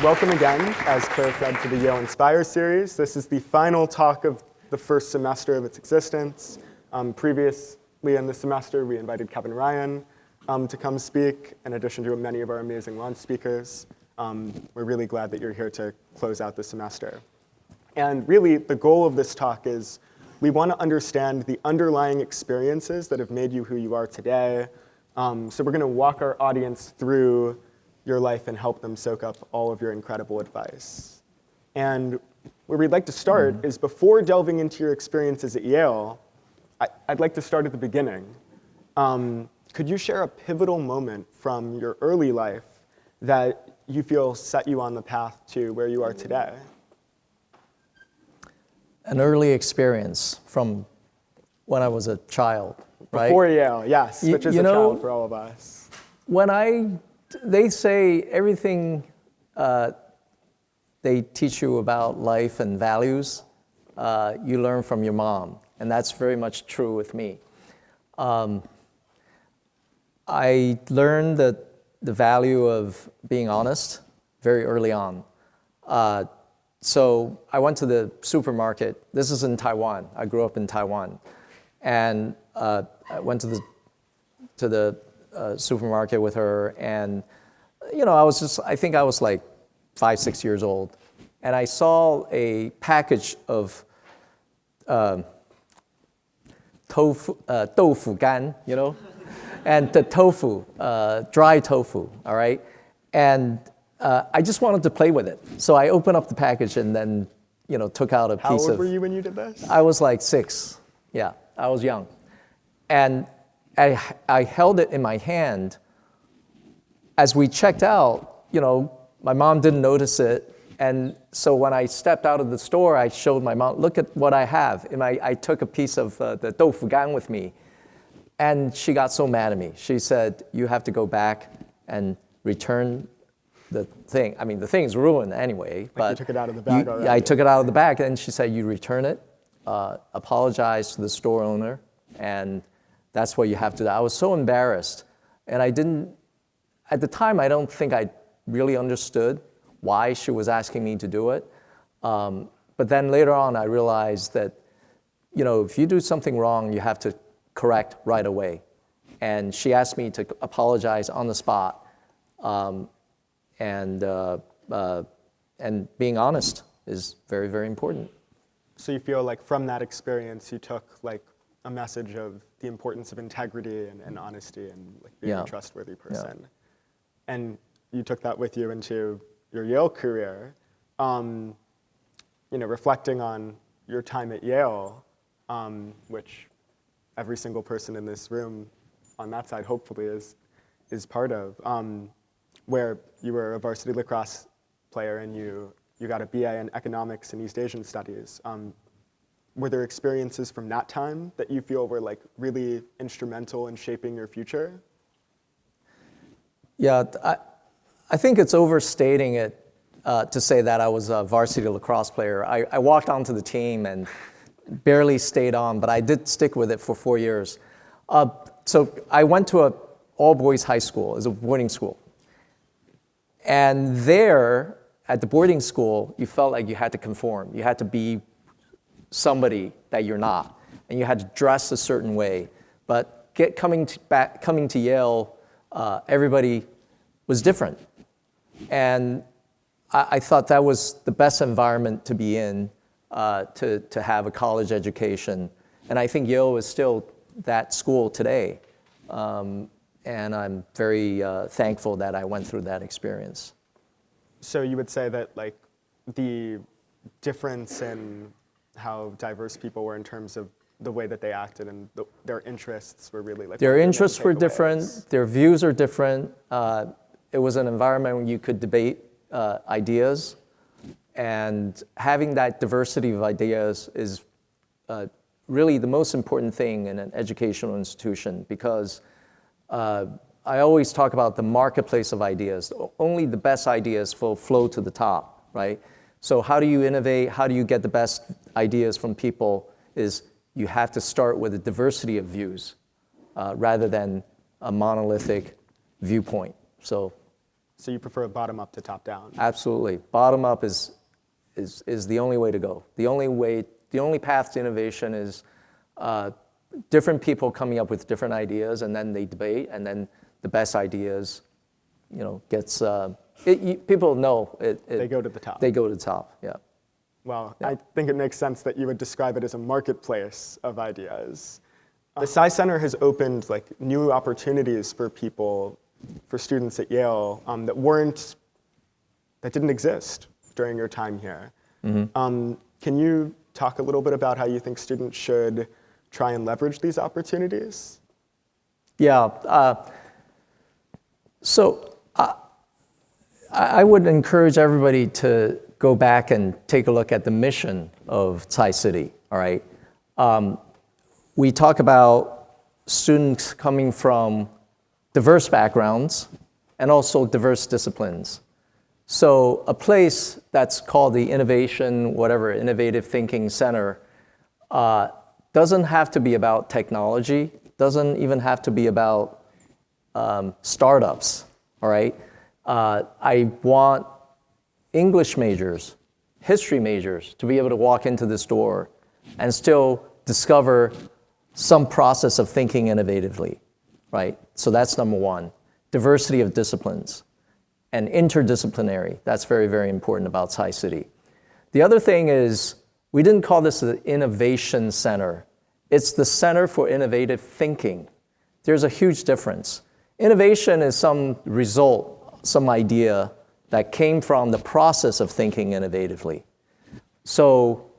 Welcome again, as Claire said, to the Yale INSPIRE series. This is the final talk of the first semester of its existence. Previously in the semester, we invited Kevin Ryan to come speak, in addition to many of our amazing launch speakers. We're really glad that you're here to close out the semester. And really, the goal of this talk is we want to understand the underlying experiences that have made you who you are today. So we're going to walk our audience through your life and help them soak up all of your incredible advice. And where we'd like to start is before delving into your experiences at Yale, I'd like to start at the beginning. Could you share a pivotal moment from your early life that you feel set you on the path to where you are today? An early experience from when I was a child, right? Before Yale, yes, which is a child for all of us. They say everything they teach you about life and values, you learn from your mom, and that's very much true with me. I learned the value of being honest very early on. So I went to the supermarket. This is in Taiwan. I grew up in Taiwan. And I went to the supermarket with her, and I think I was like 5, 6 years old. And I saw a package of tofu gan, and the tofu, dry tofu, all right? And I just wanted to play with it. So I opened up the package and then, took out a piece of... How old were you when you did this? I was like 6. Yeah, I was young. And I held it in my hand. As we checked out, my mom didn't notice it. And so when I stepped out of the store, I showed my mom, look at what I have. And I took a piece of the tofu gan with me. And she got so mad at me. She said, you have to go back and return the thing. I mean, the thing's ruined anyway. But you took it out of the bag already. I took it out of the bag, and she said, you return it, apologize to the store owner, and that's what you have to do. I was so embarrassed. And at the time, I don't think I really understood why she was asking me to do it. But then later on, I realized that, if you do something wrong, you have to correct right away. And she asked me to apologize on the spot. And being honest is very, very important. So you feel like from that experience, you took like a message of the importance of integrity and honesty and like being a trustworthy person. Yeah. And you took that with you into your Yale career. Reflecting on your time at Yale, which every single person in this room on that side hopefully is part of, where you were a varsity lacrosse player and you got a BA in economics and East Asian studies. Were there experiences from that time that you feel were like really instrumental in shaping your future? Yeah, I think it's overstating it to say that I was a varsity lacrosse player. I walked onto the team and barely stayed on, but I did stick with it for 4 years. So I went to an all-boys high school, as a boarding school. And there, at the boarding school, you felt like you had to conform. You had to be somebody that you're not. And you had to dress a certain way. But coming to Yale, everybody was different. And I thought that was the best environment to be in, to have a college education. And I think Yale is still that school today. And I'm very thankful that I went through that experience. So you would say that like the difference in how diverse people were in terms of the way that they acted and their interests were really like... Their interests were different, their views are different. It was an environment where you could debate ideas, and having that diversity of ideas is really the most important thing in an educational institution, because I always talk about the marketplace of ideas. Only the best ideas will flow to the top, right? So how do you innovate? How do you get the best ideas from people? Is you have to start with a diversity of views rather than a monolithic viewpoint. So So you prefer bottom up to top down? Absolutely. Bottom up is the only way to go. The only path to innovation is different people coming up with different ideas, and then they debate, and then the best ideas, gets people know it. They go to the top. They go to the top. Yeah. Well, I think it makes sense that you would describe it as a marketplace of ideas. The Tsai Center has opened new opportunities for people, for students at Yale that didn't exist during your time here. Mm-hmm. Can you talk a little bit about how you think students should try and leverage these opportunities? Yeah. So I would encourage everybody to go back and take a look at the mission of Tsai City, all right? We talk about students coming from diverse backgrounds and also diverse disciplines. So a place that's called the Innovative Thinking Center doesn't have to be about technology, doesn't even have to be about startups, all right? I want English majors, history majors to be able to walk into this door and still discover some process of thinking innovatively, right? So that's number one. Diversity of disciplines and interdisciplinary. That's very, very important about Tsai City. The other thing is, we didn't call this the Innovation Center. It's the Center for Innovative Thinking. There's a huge difference. Innovation is some result, some idea that came from the process of thinking innovatively. So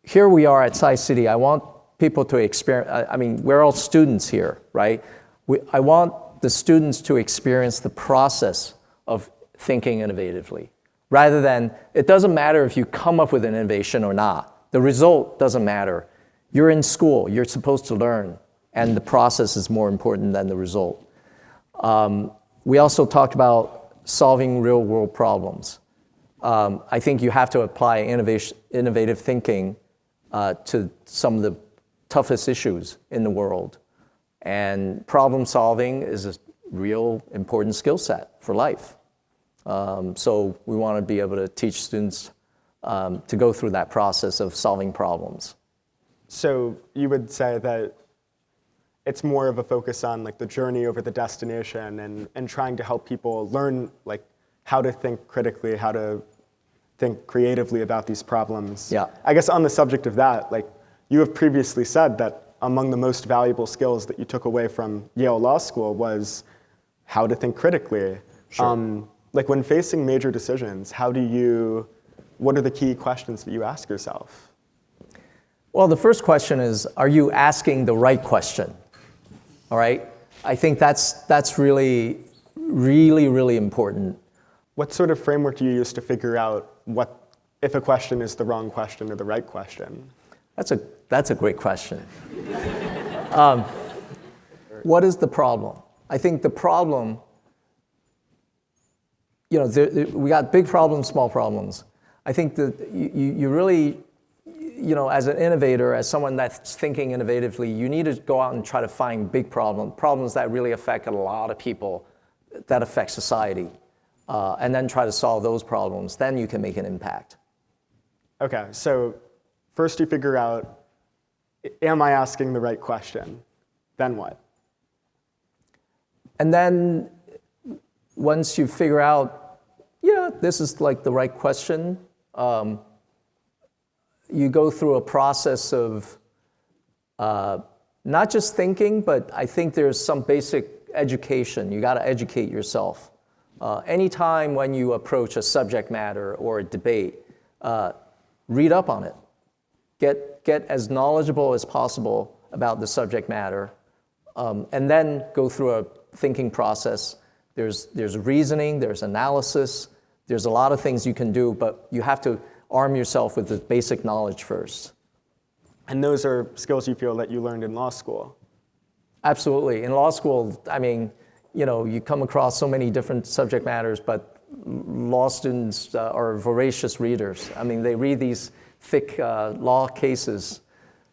here we are at Tsai City. I want people to experience, we're all students here, right? I want the students to experience the process of thinking innovatively, rather than, it doesn't matter if you come up with an innovation or not. The result doesn't matter. You're in school, you're supposed to learn, and the process is more important than the result. We also talked about solving real-world problems. I think you have to apply innovative thinking to some of the toughest issues in the world. And problem solving is a real important skill set for life. So we want to be able to teach students to go through that process of solving problems. So you would say that it's more of a focus on the journey over the destination and trying to help people learn how to think critically, how to think creatively about these problems. Yeah. I guess on the subject of that, you have previously said that among the most valuable skills that you took away from Yale Law School was how to think critically. Sure. When facing major decisions, what are the key questions that you ask yourself? Well, the first question is, are you asking the right question? All right? I think that's really, really, really important. What sort of framework do you use to figure out if a question is the wrong question or the right question? That's a great question. What is the problem? I think the problem, we got big problems, small problems. I think that you really, as an innovator, as someone that's thinking innovatively, you need to go out and try to find big problems that really affect a lot of people, that affect society, and then try to solve those problems. Then you can make an impact. Okay, so first you figure out, am I asking the right question? Then what? And then once you figure out, this is the right question, you go through a process of not just thinking, but I think there's some basic education. You got to educate yourself. Anytime when you approach a subject matter or a debate, read up on it. Get as knowledgeable as possible about the subject matter, and then go through a thinking process. There's reasoning, there's analysis, there's a lot of things you can do, but you have to arm yourself with the basic knowledge first. And those are skills you feel that you learned in law school? Absolutely. In law school, you come across so many different subject matters, but law students are voracious readers. They read these thick law cases.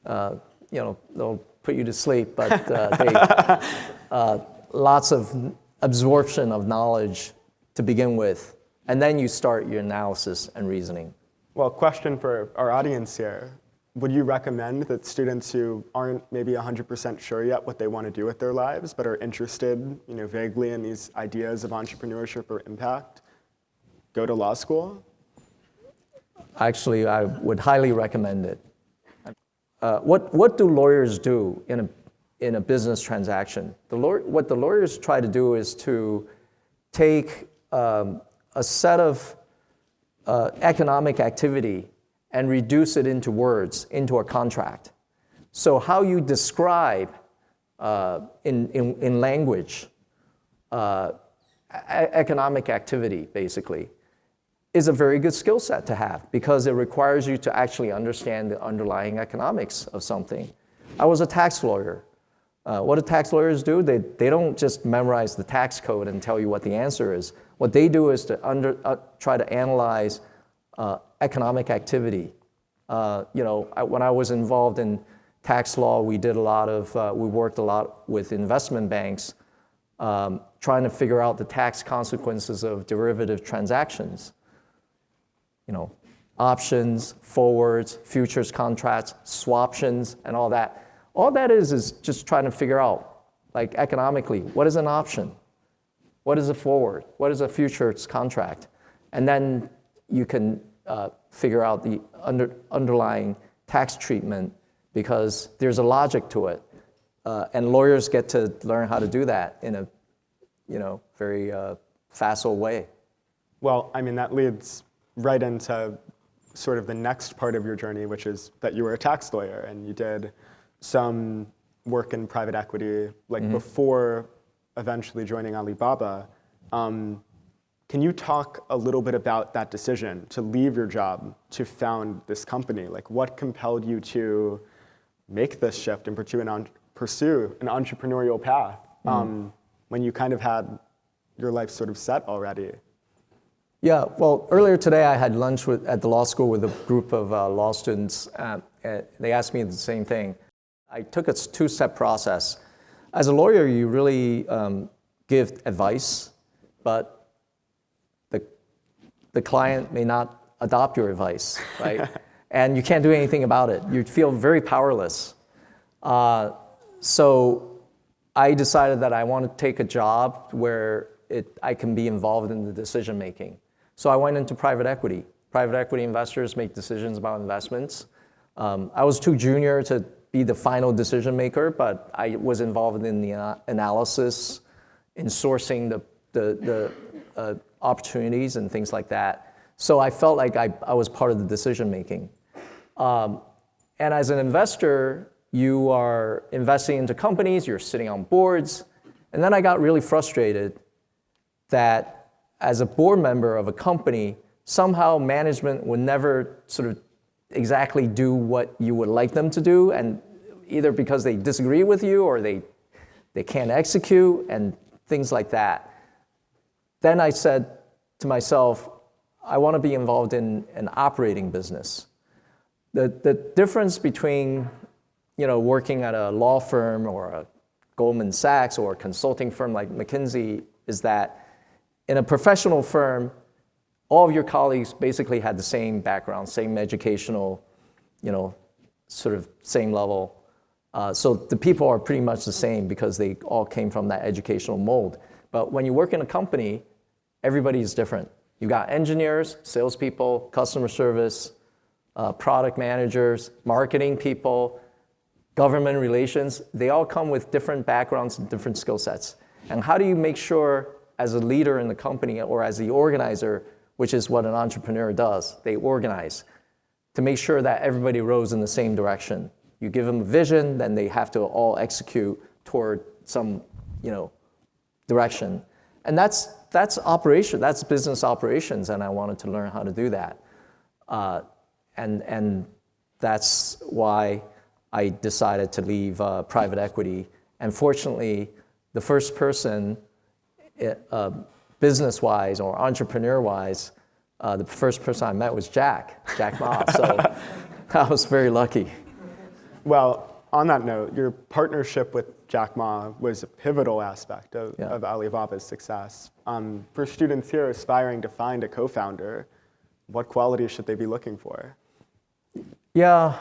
They'll put you to sleep, but lots of absorption of knowledge to begin with, and then you start your analysis and reasoning. Well, question for our audience here. Would you recommend that students who aren't maybe 100% sure yet what they want to do with their lives, but are interested, vaguely in these ideas of entrepreneurship or impact, go to law school? Actually, I would highly recommend it. What do lawyers do in a business transaction? What the lawyers try to do is to take a set of economic activity and reduce it into words, into a contract. So how you describe in language economic activity, basically, is a very good skill set to have because it requires you to actually understand the underlying economics of something. I was a tax lawyer. What do tax lawyers do? They don't just memorize the tax code and tell you what the answer is. What they do is to try to analyze economic activity. When I was involved in tax law, we worked a lot with investment banks, trying to figure out the tax consequences of derivative transactions. Options, forwards, futures contracts, swaptions, and all that. All that is just trying to figure out, like economically, what is an option? What is a forward? What is a futures contract? And then you can figure out the underlying tax treatment because there's a logic to it. And lawyers get to learn how to do that in a very facile way. Well, that leads right into sort of the next part of your journey, which is that you were a tax lawyer and you did some work in private equity, before eventually joining Alibaba. Can you talk a little bit about that decision to leave your job to found this company? What compelled you to make this shift and pursue an entrepreneurial path when you kind of had your life sort of set already? Yeah, well, earlier today I had lunch at the law school with a group of law students. They asked me the same thing. I took a two-step process. As a lawyer, you really give advice, but the client may not adopt your advice, right? And you can't do anything about it. You feel very powerless. So I decided that I want to take a job where I can be involved in the decision making. So I went into private equity. Private equity investors make decisions about investments. I was too junior to be the final decision maker, but I was involved in the analysis, in sourcing the opportunities and things like that. So I felt like I was part of the decision making. And as an investor, you are investing into companies, you're sitting on boards. And then I got really frustrated that as a board member of a company, somehow management would never sort of exactly do what you would like them to do, and either because they disagree with you or they can't execute and things like that. Then I said to myself, I want to be involved in an operating business. The difference between working at a law firm or a Goldman Sachs or a consulting firm like McKinsey is that in a professional firm, all of your colleagues basically had the same background, same educational, sort of same level. So the people are pretty much the same because they all came from that educational mold. But when you work in a company, everybody is different. You got engineers, salespeople, customer service, product managers, marketing people, government relations. They all come with different backgrounds and different skill sets. And how do you make sure, as a leader in the company or as the organizer, which is what an entrepreneur does, they organize, to make sure that everybody rows in the same direction. You give them a vision, then they have to all execute toward some, direction. And that's operation, that's business operations, and I wanted to learn how to do that. And that's why I decided to leave private equity. And fortunately, the first person, business-wise or entrepreneur-wise, the first person I met was Jack Ma. So I was very lucky. Well, on that note, your partnership with Jack Ma was a pivotal aspect of Alibaba's success. For students here aspiring to find a co-founder, what qualities should they be looking for? Yeah,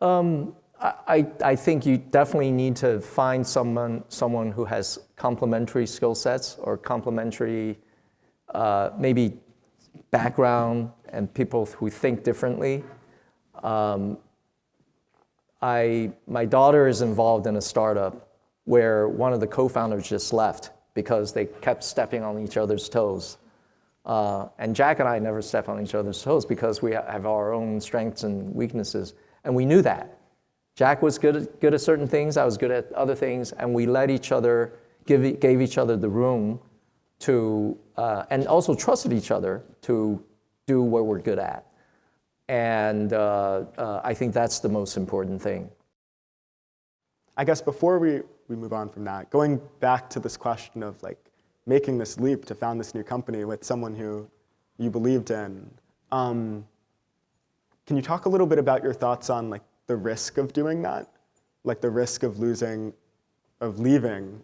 I think you definitely need to find someone who has complementary skill sets or complementary maybe background and people who think differently. My daughter is involved in a startup where one of the co-founders just left because they kept stepping on each other's toes. And Jack and I never step on each other's toes because we have our own strengths and weaknesses. And we knew that. Jack was good at certain things, I was good at other things, and we let each other, gave each other the room to, and also trusted each other to do what we're good at. And I think that's the most important thing. I guess before we move on from that, going back to this question of like making this leap to found this new company with someone who you believed in, can you talk a little bit about your thoughts on like the risk of doing that? Like the risk of leaving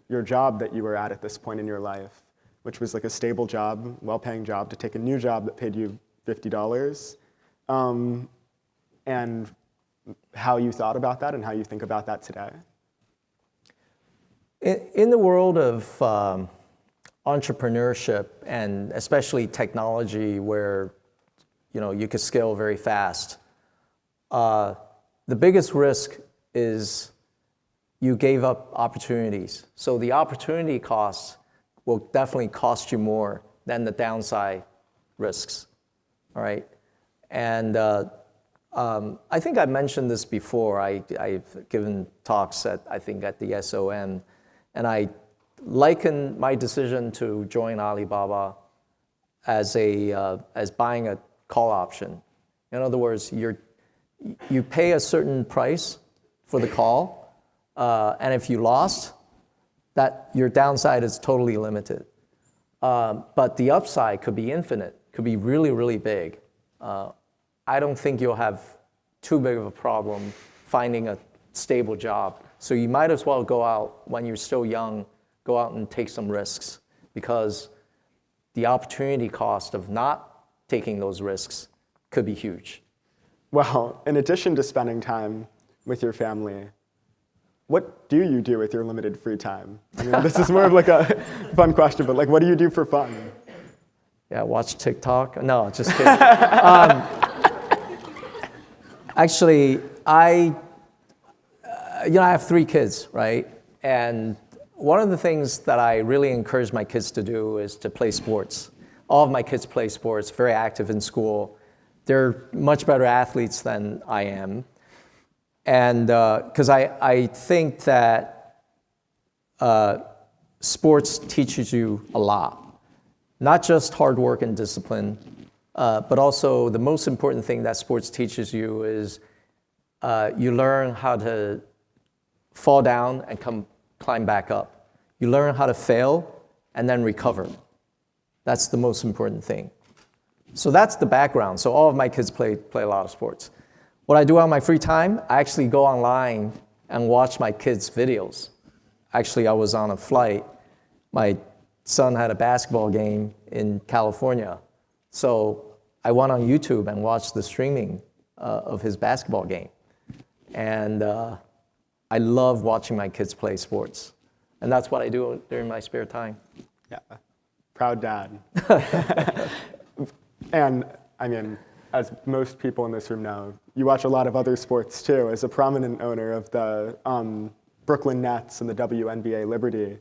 your job that you were at this point in your life, which was like a stable job, well-paying job, to take a new job that paid you $50, and how you thought about that and how you think about that today. In the world of entrepreneurship, and especially technology where you could scale very fast, the biggest risk is you gave up opportunities. So the opportunity costs will definitely cost you more than the downside risks, all right? And I think I mentioned this before. I've given talks at the SOM, and I liken my decision to join Alibaba as buying a call option. In other words, you pay a certain price for the call, and if you lost, that your downside is totally limited. But the upside could be infinite, could be really, really big. I don't think you'll have too big of a problem finding a stable job. So you might as well go out when you're still young, go out and take some risks, because the opportunity cost of not taking those risks could be huge. Well, in addition to spending time with your family, what do you do with your limited free time? I mean, this is more of like a fun question, but like, what do you do for fun? Yeah, watch TikTok. No, just kidding. Actually, I have 3 kids, right? And one of the things that I really encourage my kids to do is to play sports. All of my kids play sports, very active in school. They're much better athletes than I am. And because I think that sports teaches you a lot, not just hard work and discipline, but also the most important thing that sports teaches you is you learn how to fall down and climb back up. You learn how to fail and then recover. That's the most important thing. So that's the background. So all of my kids play a lot of sports. What I do on my free time, I actually go online and watch my kids' videos. Actually, I was on a flight. My son had a basketball game in California. So I went on YouTube and watched the streaming of his basketball game. And I love watching my kids play sports. And that's what I do during my spare time. Yeah, proud dad. And I mean, as most people in this room know, you watch a lot of other sports too. As a prominent owner of the Brooklyn Nets and the WNBA Liberty,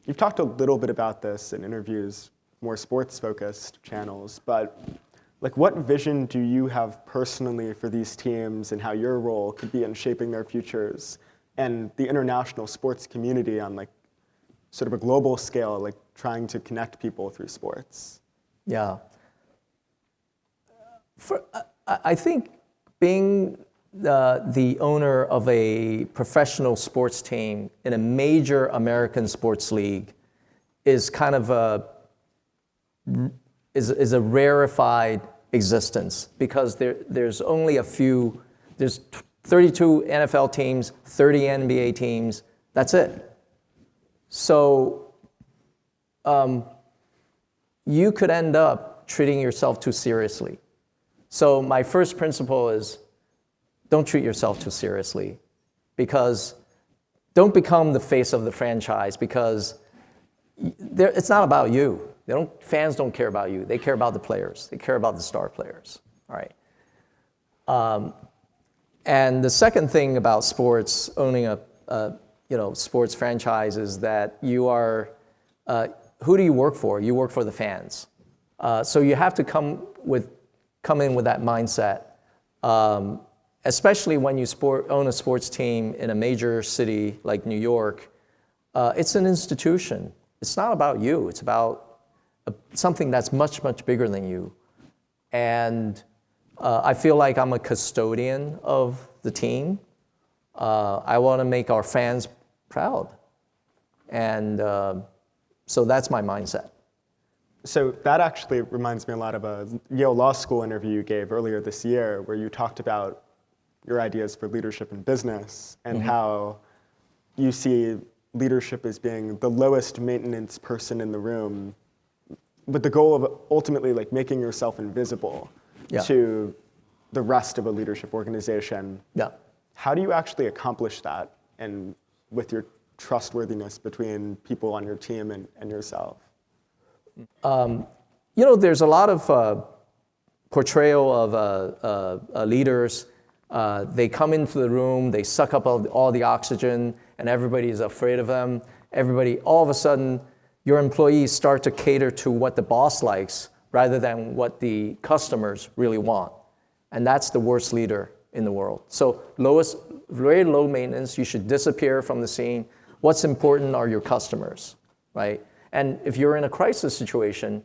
you've talked a little bit about this in interviews, more sports-focused channels, but like, what vision do you have personally for these teams and how your role could be in shaping their futures and the international sports community on like sort of a global scale, like trying to connect people through sports? Yeah. I think being the owner of a professional sports team in a major American sports league is kind of a rarefied existence, because there's only there's 32 NFL teams, 30 NBA teams, that's it. So you could end up treating yourself too seriously. So my first principle is don't treat yourself too seriously, because don't become the face of the franchise, because it's not about you. Fans don't care about you. They care about the players. They care about the star players. All right. And the second thing about sports, owning a sports franchise, is that you are, who do you work for? You work for the fans. So you have to come in with that mindset, especially when you own a sports team in a major city like New York. It's an institution. It's not about you. It's about something that's much, much bigger than you. And I feel like I'm a custodian of the team. I want to make our fans proud. And so that's my mindset. So that actually reminds me a lot of a Yale Law School interview you gave earlier this year, where you talked about your ideas for leadership in business and how you see leadership as being the lowest maintenance person in the room, with the goal of ultimately like making yourself invisible to the rest of a leadership organization. Yeah. How do you actually accomplish that, and with your trustworthiness between people on your team and yourself? There's a lot of portrayal of leaders. They come into the room, they suck up all the oxygen, and everybody is afraid of them. All of a sudden, your employees start to cater to what the boss likes rather than what the customers really want. And that's the worst leader in the world. So very low maintenance, you should disappear from the scene. What's important are your customers, right? And if you're in a crisis situation,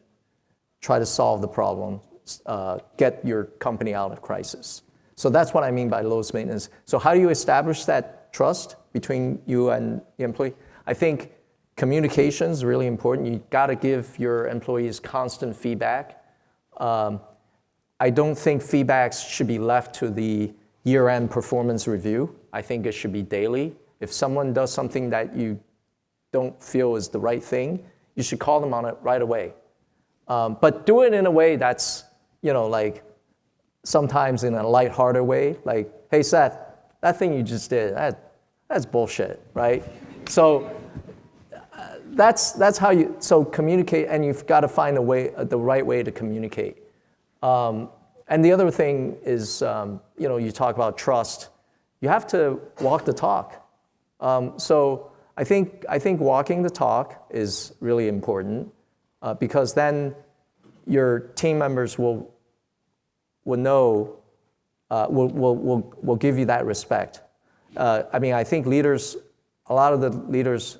try to solve the problem, get your company out of crisis. So that's what I mean by lowest maintenance. So how do you establish that trust between you and the employee? I think communication is really important. You got to give your employees constant feedback. I don't think feedbacks should be left to the year-end performance review. I think it should be daily. If someone does something that you don't feel is the right thing, you should call them on it right away. But do it in a way that's, like sometimes in a lighthearted way, like, hey, Seth, that thing you just did, that's bullshit, right? So that's how you communicate, and you've got to find the right way to communicate. And the other thing is, you talk about trust. You have to walk the talk. So I think walking the talk is really important, because then your team members will know, will give you that respect. I think a lot of the leaders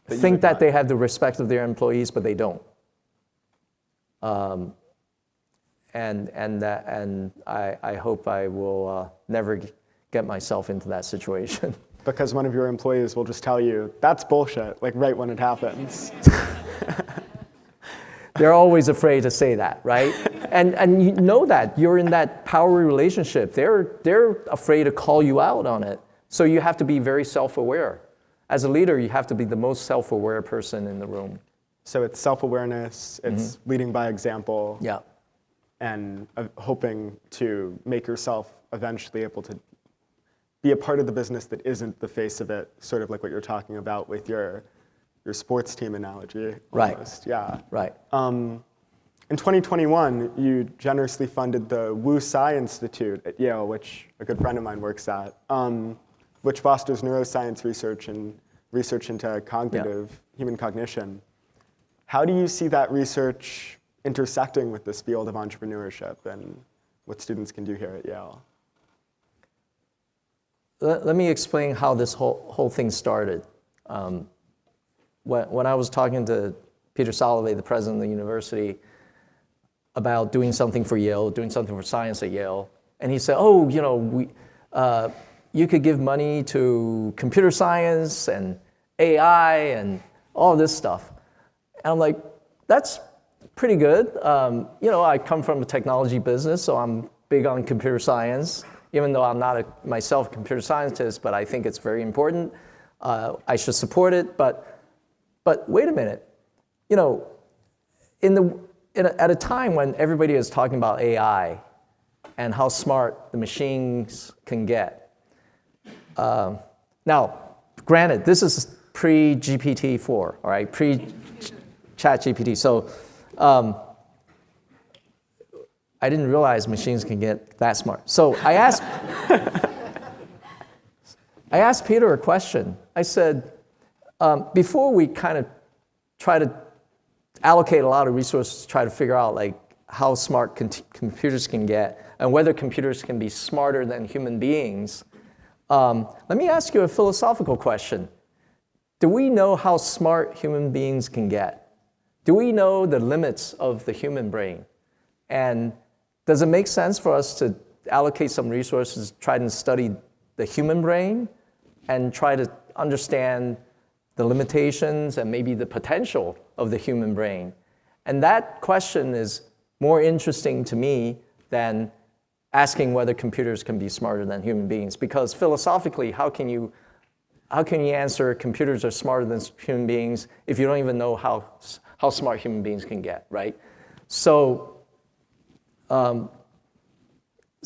think that they have the respect of their employees, but they don't. And I hope I will never get myself into that situation. Because one of your employees will just tell you, that's bullshit, like right when it happens. They're always afraid to say that, right? And you know that. You're in that power relationship. They're afraid to call you out on it. So you have to be very self-aware. As a leader, you have to be the most self-aware person in the room. So it's self-awareness, it's leading by example, and hoping to make yourself eventually able to be a part of the business that isn't the face of it, sort of like what you're talking about with your sports team analogy. Almost. Yeah. Right. In 2021, you generously funded the Wu Tsai Institute at Yale, which a good friend of mine works at, which fosters neuroscience research and research into human cognition. How do you see that research intersecting with this field of entrepreneurship and what students can do here at Yale? Let me explain how this whole thing started. When I was talking to Peter Salovey, the president of the university, about doing something for Yale, doing something for science at Yale, and he said, you could give money to computer science and AI and all this stuff. And I'm like, that's pretty good. I come from a technology business, so I'm big on computer science, even though I'm not myself a computer scientist, but I think it's very important. I should support it, but wait a minute. You know, at a time when everybody is talking about AI and how smart the machines can get. Now, granted, this is pre-GPT-4, all right, pre-ChatGPT. So I didn't realize machines can get that smart. So I asked Peter a question. I said, before we kind of try to allocate a lot of resources to try to figure out like how smart computers can get and whether computers can be smarter than human beings, let me ask you a philosophical question. Do we know how smart human beings can get? Do we know the limits of the human brain? And does it make sense for us to allocate some resources to try to study the human brain and try to understand the limitations and maybe the potential of the human brain? And that question is more interesting to me than asking whether computers can be smarter than human beings. Because philosophically, how can you answer computers are smarter than human beings if you don't even know how smart human beings can get, right? So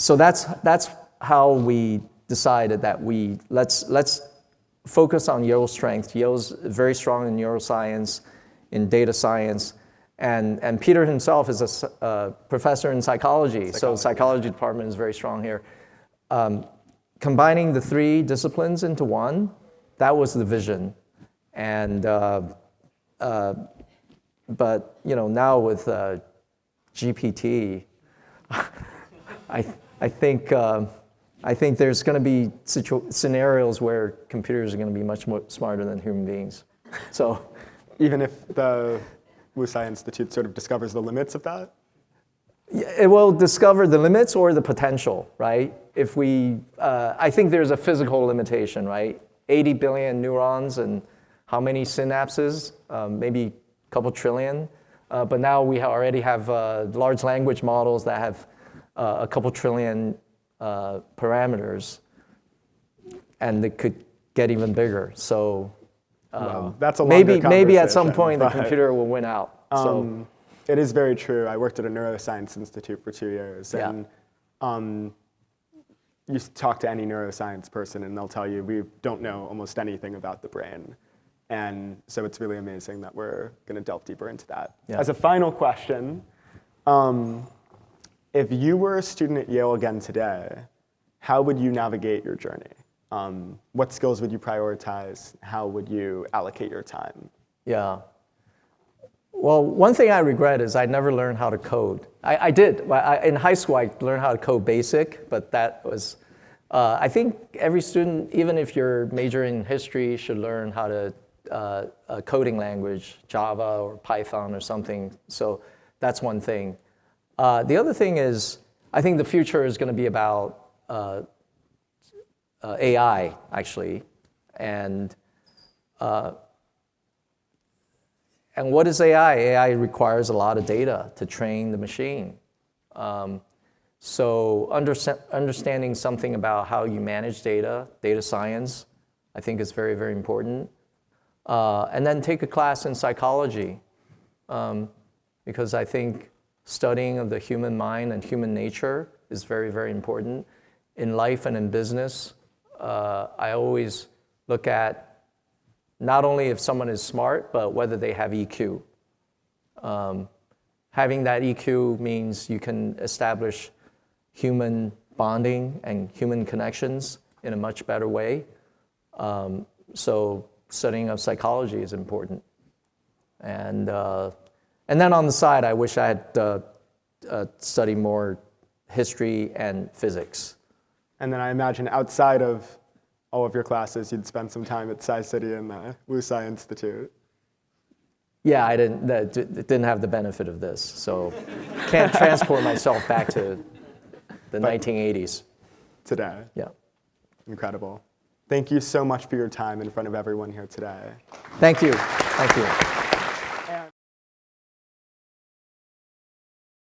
that's how we decided that let's focus on Yale's strength. Yale's very strong in neuroscience, in data science, and Peter himself is a professor in psychology, so psychology department is very strong here. Combining the three disciplines into one, that was the vision. And but you know, now with GPT, I think there's going to be scenarios where computers are going to be much more smarter than human beings. So, even if the Wu Tsai Institute sort of discovers the limits of that? It will discover the limits or the potential, right? If we, I think there's a physical limitation, right? 80 billion neurons and how many synapses? Maybe a couple trillion. But now we already have large language models that have a couple trillion parameters, and they could get even bigger. So that's a longer maybe at some conversation, point the computer will win out. So it is very true. I worked at a neuroscience institute for 2 years, and you talk to any neuroscience person, and they'll tell you we don't know almost anything about the brain. And so it's really amazing that we're going to delve deeper into that. Yeah. As a final question, if you were a student at Yale again today, how would you navigate your journey? What skills would you prioritize? How would you allocate your time? Yeah. Well, one thing I regret is I never learned how to code. I did. In high school, I learned how to code BASIC, but that was, I think every student, even if you're majoring in history, should learn how to a coding language, Java or Python or something. So that's one thing. The other thing is, I think the future is going to be about AI, actually. And what is AI? AI requires a lot of data to train the machine. So understanding something about how you manage data science, I think is very, very important. And then take a class in psychology, because I think studying of the human mind and human nature is very, very important. In life and in business, I always look at not only if someone is smart, but whether they have EQ. Having that EQ means you can establish human bonding and human connections in a much better way. So studying of psychology is important. And then on the side, I wish I had studied more history and physics. And then I imagine outside of all of your classes, you'd spend some time at Sci-City and the Wu Tsai Institute. Yeah, I didn't have the benefit of this, so can't transport myself back to the 1980s. Today. Yeah. Incredible. Thank you so much for your time in front of everyone here today. Thank you. Thank you.